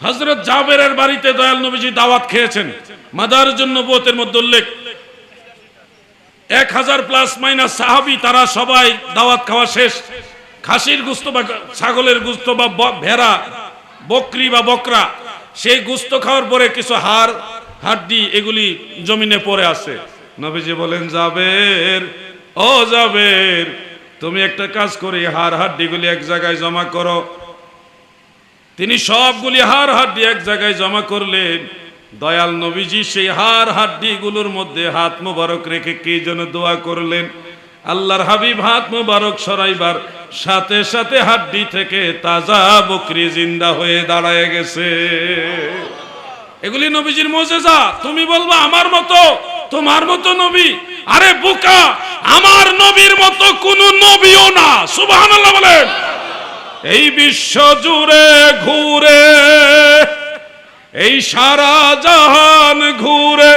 হযরত জাবেরের বাড়িতে দয়াল নবীজি দাওয়াত খেয়েছেন। মাদারুন নবুয়তের মধ্যে উল্লেখ 1000 প্লাস মাইনাস সাহাবী, তারা সবাই দাওয়াত খাওয়া শেষ। খাসির গোশত বা ছাগলের গোশত বা ভেড়া, বকরি বা বকরা, সেই গোশত খাওয়ার পরে কিছু হাড় হাড্ডি এগুলি জমিনে পড়ে আছে। নবীজি বলেন, জাবের, ও জাবের, তুমি একটা কাজ করে হাড় হাড্ডিগুলি এক জায়গায় জমা করো। তিনি সবগুলি হাড় হাড্ডি এক জায়গায় জমা করলেন। দয়াল নবীজি সেই হাড় হাড্ডিগুলোর মধ্যে হাত মোবারক রেখে কি যেন দোয়া করলেন। আল্লাহর হাবিব হাত মোবারক সরাইবার সাথে সাথে হাড্ডি থেকে তাজা বকরি জিন্দা হয়ে দাঁড়ায় গেছে। এগুলি নবীজির মুজিজা। তুমি বলবা আমার মতো, তোমার মতো নবী? আরে বোকা, আমার নবীর মতো কোন নবীও না। সুবহানাল্লাহ বলেন। এই বিশ্ব জুড়ে ঘুরে, এই সারা জাহান ঘুরে,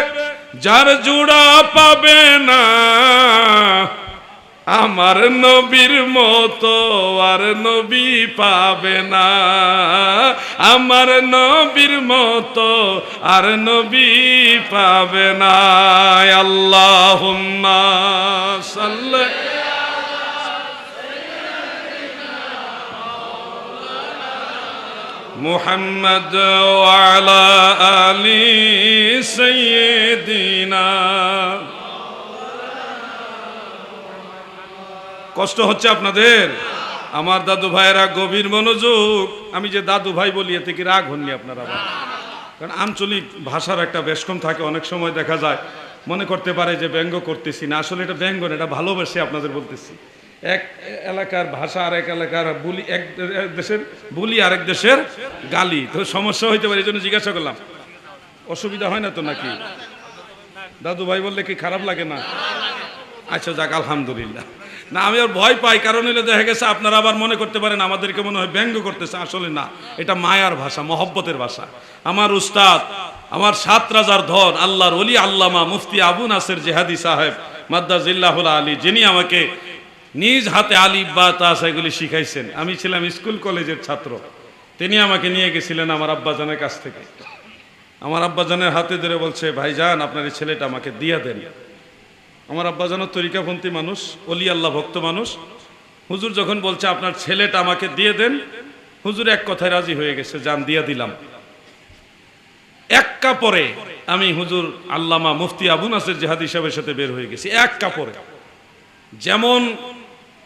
যার জোড়া পাবে না আমার নবীর মতো আর নবী পাবে না। আমার নবীর মতো আর নবী পাবে না। আল্লাহুম্মা সাল্লি মুহাম্মদ ওয়া আলা আলি সাইয়্যিদিনা। কষ্ট হচ্ছে আপনাদের? আমার দাদু ভাইয়েরা গভীর মনোযোগ। আমি যে দাদু ভাই বলি এতে কি রাগ হননি আপনারা? কারণ আঞ্চলিক ভাষার একটা বেশকম থাকে, অনেক সময় দেখা যায় মনে করতে পারে যে ব্যঙ্গ করতেছি না, আসলে এটা ব্যঙ্গ না, এটা ভালোবেসে আপনাদের বলতেছি। এক এলাকার ভাষা আর এক এলাকার বুলি, এক দেশের বুলি আরেক দেশের গালি, তো সমস্যা হইতে পারে, এই জন্য জিজ্ঞাসা করলাম। অসুবিধা হয় না তো নাকি? দাদু ভাই বললে কি খারাপ লাগে না? আচ্ছা যাক, আলহামদুলিল্লাহ। না, আমি আর ভয় পাই, কারণ হলে দেখা গেছে আপনারা আবার মনে করতে পারেন আমাদেরকে মনে হয় ব্যঙ্গ করতেছে। আসলে না, এটা মায়ার ভাষা, মহব্বতের ভাষা। আমার উস্তাদ, আমার 7 রাজার ধন, আল্লাহর ওলি আল্লামা মুফতি আবু নাসের জিহাদি সাহেব মাদ্দাজিল্লাহুল আলী, যিনি আমাকে নিজ হাতে আলিফ বা তা এগুলি শিখাইছেন। আমি ছিলাম স্কুল কলেজের ছাত্র। তিনি আমাকে নিয়ে গেছিলেন আমার আব্বাজানের কাছ থেকে। আমার আব্বাজানের হাতে ধরে বলছে, ভাইজান আপনার এই ছেলেটা আমাকে দিয়ে দেন। আমার আব্বাজানের তরিকাপন্থী মানুষ, ওলি আল্লাহ ভক্ত মানুষ। হুজুর যখন বলছে আপনার ছেলেটা আমাকে দিয়ে দেন, হুজুর এক কথায় রাজি হয়ে গেছে, যান দিয়ে দিলাম। এক কাপড়ে আমি হুজুর আল্লামা মুফতি আবু নাসের জিহাদি সাহেবের সাথে বের হয়ে গেছি। এক কাপড়ে, যেমন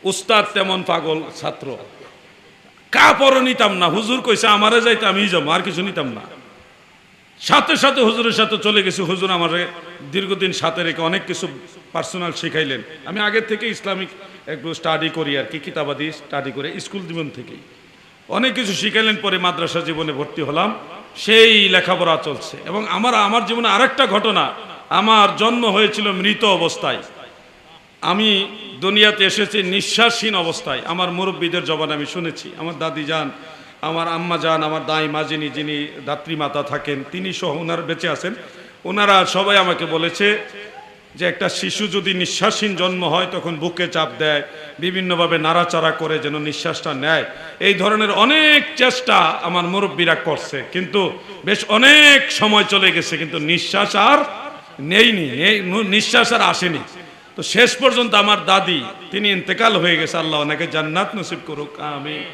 উস্তাদ তেমন পাগল ছাত্র। কাপড়ও নিতাম না, হুজুর কইছে আমারে যাইতে আমি যাবো, আর কিছু নিতাম না। সাথে সাথে হুজুরের সাথে চলে গেছি। হুজুর আমারে দীর্ঘদিন সাথে রেখে অনেক কিছু পার্সোনাল শিখাইলেন। আমি আগের থেকে ইসলামিক একটু স্টাডি করি আর কি, কিতাবাদি স্টাডি করে স্কুল জীবন থেকেই অনেক কিছু শিখাইলেন। পরে মাদ্রাসা জীবনে ভর্তি হলাম, সেই লেখাপড়া চলছে। এবং আমার জীবনে আরেকটা ঘটনা, আমার জন্ম হয়েছিল মৃত অবস্থায়। আমি দুনিয়াতে এসেছি নিঃশ্বাসহীন অবস্থায়। আমার মুরব্বীদের জবান আমি শুনেছি, আমার দাদি যান, আমার আম্মা যান, আমার দাই মা যিনি দাত্রীমাতা থাকেন, তিনি সহ ওনার বেঁচে আছেন, ওনারা সবাই আমাকে বলেছে যে একটা শিশু যদি নিঃশ্বাসহীন জন্ম হয় তখন বুকে চাপ দেয়, বিভিন্নভাবে নাড়াচাড়া করে যেন নিঃশ্বাসটা নেয়। এই ধরনের অনেক চেষ্টা আমার মুরব্বীরা করছে, কিন্তু বেশ অনেক সময় চলে গেছে, কিন্তু নিঃশ্বাস আর নেইনি, নিঃশ্বাস আর আসেনি। তো শেষ পর্যন্ত আমার দাদি, তিনি ইন্তেকাল হয়ে গেছে, আল্লাহ ওনাকে জান্নাত নসিব করুক, আমিন।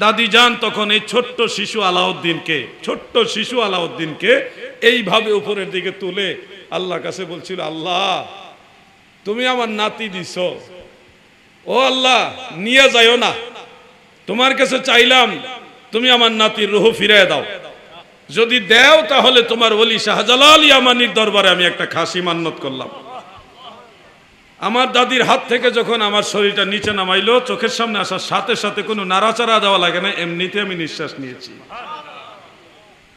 দাদি যান তখন এই ছোট্ট শিশু আলাউদ্দিনকে এইভাবে উপরের দিকে তুলে আল্লাহর কাছে বলছিল, আল্লাহ তুমি আমার নাতি দিছ, ও আল্লাহ নিয়ে যাইও না, তোমার কাছে চাইলাম তুমি আমার নাতির রূহ ফিরিয়ে দাও, যদি দেও তাহলে তোমার ওলি শাহজালাল ইয়ামানির দরবারে আমি একটা খাসি মান্নত করলাম। আমার দাদির হাত থেকে যখন আমার শরীরটা নিচে নামাইলো, চোখের সামনে আসার সাথে সাথে কোনো নাড়াচাড়া দেওয়া লাগে না, এমনিতে আমি নিঃশ্বাস নিয়েছি।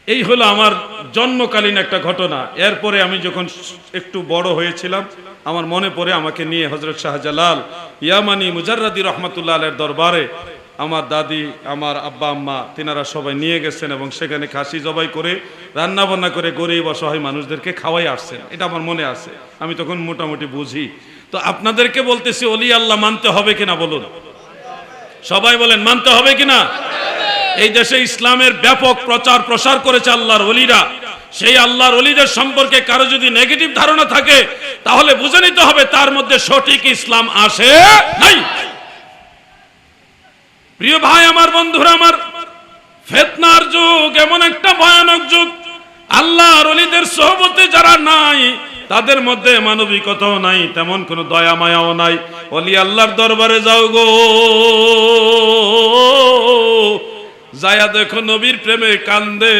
এই হলো আমার জন্মকালীন একটা ঘটনা। এরপরে আমি যখন একটু বড় হয়েছিলাম, আমার মনে পড়ে আমাকে নিয়ে হযরত শাহজালাল ইয়ামানি মুজাররাদি রহমাতুল্লাহ আলাইহির দরবারে আমার দাদি, আমার আব্বা আম্মা, তিনারা সবাই নিয়ে গেছেন এবং সেখানে খাসি জবাই করে রান্না বান্না করে গরিব অসহায় মানুষদেরকে খাওয়াই আসছেন। এটা আমার মনে আছে, আমি তখন মোটামুটি বুঝি। তো আপনাদেরকে বলতেছি, ওলি আল্লাহ মানতে হবে কিনা বলুন? সবাই বলেন মানতে হবে কিনা? এই দেশে ইসলামের ব্যাপক প্রচার প্রসার করেছে আল্লাহর ওলিরা। সেই আল্লাহর ওলিদের সম্পর্কে কারো যদি নেগেটিভ ধারণা থাকে তাহলে বুঝে নিতে হবে তার মধ্যে সঠিক ইসলাম আসে নাই। প্রিয় ভাই আমার, বন্ধুরা আমার, ফিতনার যুগ এমন একটা ভয়ানক যুগ, আল্লাহর ওলিদের সোহবতে যারা নাই তাদের মধ্যে মানবিকতাও নাই, তেমন কোনো দয়া মায়াও নাই। ওলি আল্লাহর দরবারে যাও গো, যায়া দেখো নবীর প্রেমে কান্দে।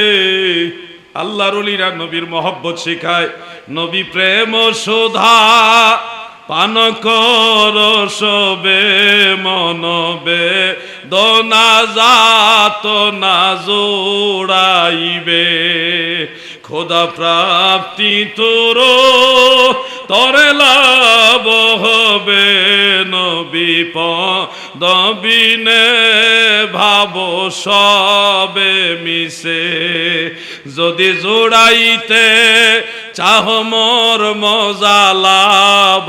আল্লাহর ওলিরা নবীর মহব্বত শিখায়, নবী প্রেম সুধা পান কর সবে মনবে দোনা যাত না জোড়াইবে খোদা প্রাপ্তি তোর তরে লাভ হবে নবী পদবিনে ভাব সবে মিশে যদি জোড়াইতে চাহ মোর মজালা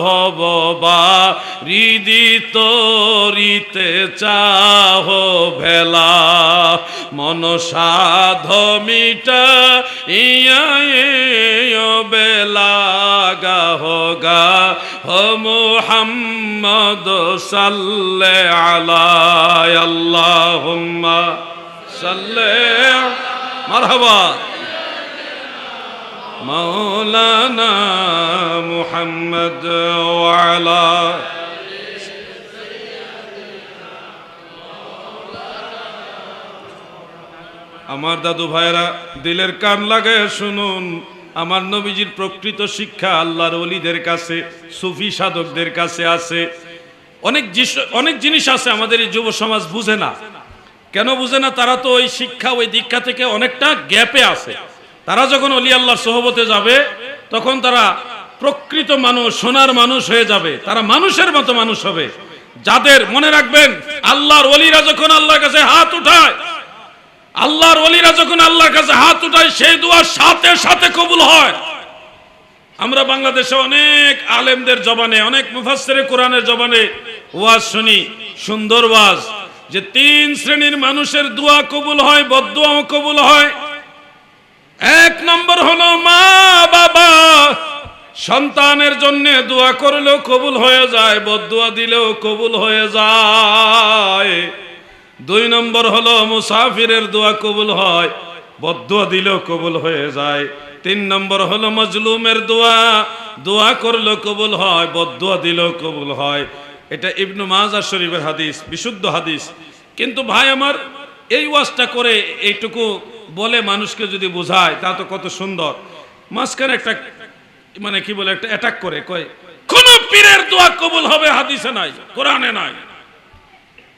ভববা হৃদিত রিতে চাহ ভেলা মন সাধ মিটা ইয়া বেলা গাহ গা হ মুহাম্মদ সাল্লে আলা আল্লাহুম্মা সাল্লে মারহাবা মাওলানা মুহাম্মদ ওয়া আলা আমার দাদু ভাইরা দিলের কান লাগায় শুনুন, আমার নবীজির প্রকৃত শিক্ষা আল্লাহর ওলিদের কাছে, সুফি সাধকদের কাছে আছে। অনেক জিনিস আছে আমাদের এই যুব সমাজ বুঝে না। কেন বুঝে না? তারা তো ওই শিক্ষা ওই দীক্ষা থেকে অনেকটা গ্যাপে আছে। তারা যখন ওলি আল্লাহর সোহবতে যাবে তখন তারা প্রকৃত মানুষ, সোনার মানুষ হয়ে যাবে, তারা মানুষের মতো মানুষ হবে। যাদের মনে রাখবেন আল্লাহর ওলিরা যখন আল্লাহর কাছে হাত উঠায়, আল্লাহর ওলিরা যখন আল্লাহর কাছে হাত উঠায় সেই দোয়া সাথে সাথে কবুল হয়। আমরা বাংলাদেশে অনেক আলেমদের জবানে, অনেক মুফাসসিরে কোরআনের জবানে ওয়াজ শুনি, সুন্দর ওয়াজ, যে 3 শ্রেণীর মানুষের দোয়া কবুল হয়, বদদোয়াও কবুল হয়। 1 নম্বর হলো মা বাবা, সন্তানের জন্য দোয়া করলেও কবুল হয়ে যায়, বদদোয়া দিলেও কবুল হয়ে যায়। 2 নম্বর হলো মুসাফিরের দোয়া কবুল হয়, বদদোয়া দিলেও কবুল হয়ে যায়। 3 নম্বর হলো মজলুমের দোয়া, দোয়া করলেও কবুল হয়, বদদোয়া দিলেও কবুল হয়। এটা ইবনে মাজাহ শরীফের হাদিস, বিশুদ্ধ হাদিস। কিন্তু ভাই আমার, এই ওয়াজটা করে এইটুকু বলে মানুষকে যদি বোঝায় তা তো কত সুন্দর। মাঝখানে একটা মানে কি বলে একটা অ্যাটাক করে কয় কোন পীরের দোয়া কবুল হবে হাদিসে নাই, কোরআনে নাই।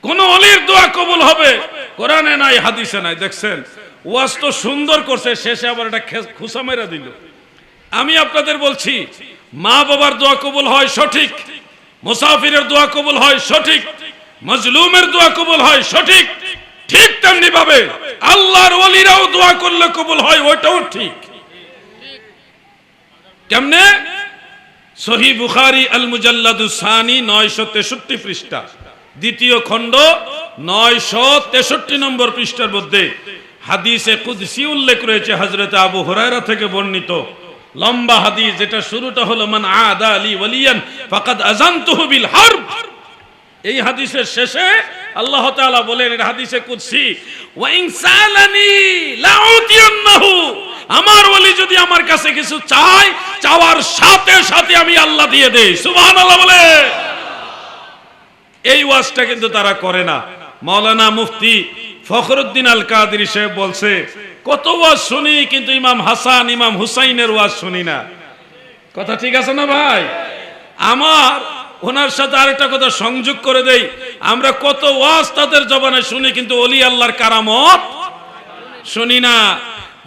কোন ওলির দোয়া কবুল হবে কোরআনে নাই, হাদিসে নাই। দেখছেন ওয়াজ তো সুন্দর করছে, শেষে আবার একটা খুসা মেরা দিল। আমি আপনাদের বলছি, মা বাবার দোয়া কবুল হয় সঠিক, মুসাফিরের দোয়া কবুল হয় সঠিক, মজলুমের দোয়া কবুল হয় সঠিক, ঠিক তেমনি ভাবে আল্লাহর ওলিরাও দোয়া করলে কবুল হয়, ওইটাও ঠিক। কেমনে? সহিহ বুখারী আল মুজাল্লাদুস সানি 963 পৃষ্ঠা, দ্বিতীয় খণ্ড 963 নম্বর পৃষ্ঠার মধ্যে হাদিসে কুদসি উল্লেখ রয়েছে হযরত আবু হুরায়রা থেকে বর্ণিত, লম্বা হাদিস, যেটা শুরুটা হলো মান আদা আলী ওয়ালিয়ান ফাকাদ আযানতুহু বিল হারব। এই হাদিসের শেষে আল্লাহ তাআলা বলেন, এটা হাদিসে কুদসি, ওয়া ইন সালানি লাউতিয়ান্নাহু, আমার ওলি যদি আমার কাছে কিছু চায়, চাওয়ার সাথে সাথে আমি আল্লাহ দিয়ে দেই। সুবহানাল্লাহ বলে। এই ওয়াজটা কিন্তু তারা করে না। মাওলানা মুফতি ফখরুদ্দিন আল কাদেরী সাহেব বলছে, কত ওয়াজ শুনি কিন্তু ইমাম হাসান ইমাম হুসাইনের ওয়াজ শুনি না। কথা ঠিক আছে না ভাই? আমার ওনার সাথে আরেকটা কথা সংযোগ করে দেই, আমরা কত ওয়াজ তাদের জবানে শুনি কিন্তু ওলি আল্লাহর কারামত শুনি না।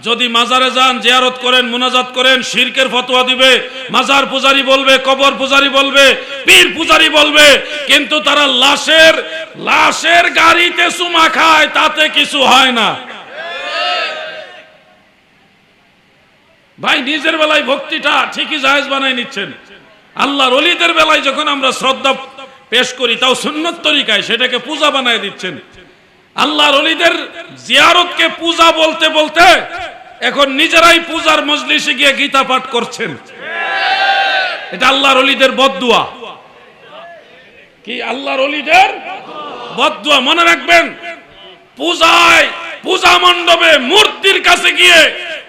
যদি মাজারে যান, জিয়ারত করেন, মুনাজাত করেন, শিরকের ফতোয়া দিবে, মাজার পূজারি বলবে, কবর পূজারি বলবে, পীর পূজারি বলবে, কিন্তু তারা লাশের গাড়িতে চুমা খায়, তাতে কিছু হয় না। ভাই নিজের বেলায় ভক্তিটা ঠিকই জায়েজ বানায় নিচ্ছেন, আল্লাহর ওলিদের বেলায় যখন আমরা শ্রদ্ধা পেশ করি তাও সুন্নত তরিকায়, সেটাকে পূজা বানায় দিচ্ছেন। আল্লাহর ওলিদের জিয়ারতকে পূজা বলতে বলতে এখন নিজেরাই পূজার মজলিসে গিয়ে গীতা পাঠ করছেন। এটা আল্লাহর ওলিদের বদদুয়া। কি আল্লাহর ওলিদের বদদুয়া? মনে রাখবেন, পূজায় পূজা মণ্ডপে মূর্তির কাছে গিয়ে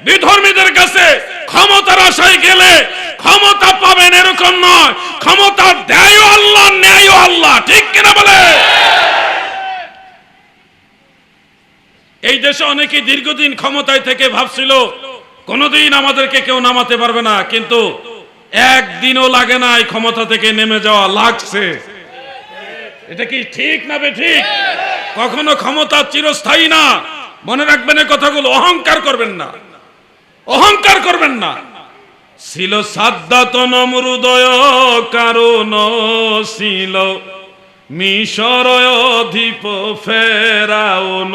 বিধর্মীদের কাছে ক্ষমতার আশায় গেলে ক্ষমতা পাবেন এরকম নয়, ক্ষমতা দেয় আল্লাহ, নেয় আল্লাহ। ঠিক কিনা বলে? এই দেশে অনেকে দীর্ঘদিন ক্ষমতায় থেকে ভাবছিল কোনোদিন আমাদেরকে কেউ নামাতে পারবে না, কিন্তু একদিনও লাগে না এই ক্ষমতা থেকে নেমে যাওয়া, লাগছে। এটা কি ঠিক না বেঠিক? কখনো ক্ষমতা চিরস্থায়ী না, মনে রাখবেন এই কথাগুলো। অহংকার করবেন না, অহংকার করবেন না। ছিল সাদ্দাত নমরুদয় কারণ ছিল মিশর অধিপ ফেরাউন,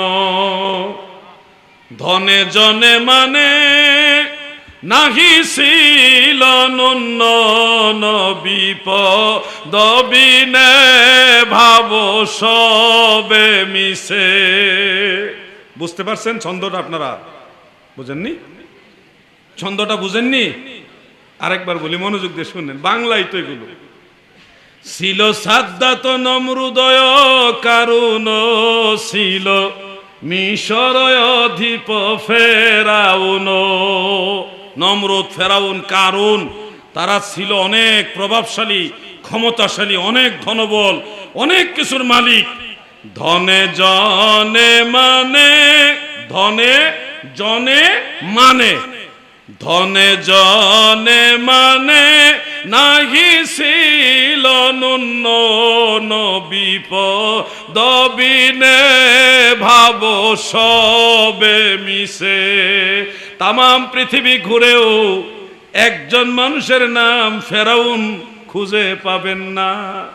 ধনে জনে মানে নাহি ছিল নুন্ন বিপদ বিনে ভাব সবে মিশে। বুঝতে পারছেন ছন্দটা? আপনারা বুঝেননি? ছন্দটা বুঝেননি? আরেকবার বলি, মনোযোগ দিয়ে শুনেন, বাংলায় তো এগুলো। ছিল সাদ্দাত নমরুদয় কারণ ছিল মিশর অধিপ ফেরাউন। নমরুদ, ফেরাউন, কারুন, তারা ছিল অনেক প্রভাবশালী, ক্ষমতাশালী, অনেক ধনবল, অনেক কিছুর মালিক। ধনে জনে মানে, ধনে জনে মানে, ধনে জনে মানে নাহি ছিল নুন্ন বিপদ বিনে ভাব সবে মিশে। তামাম পৃথিবী ঘুরেও একজন মানুষের নাম ফেরাউন খুঁজে পাবেন না।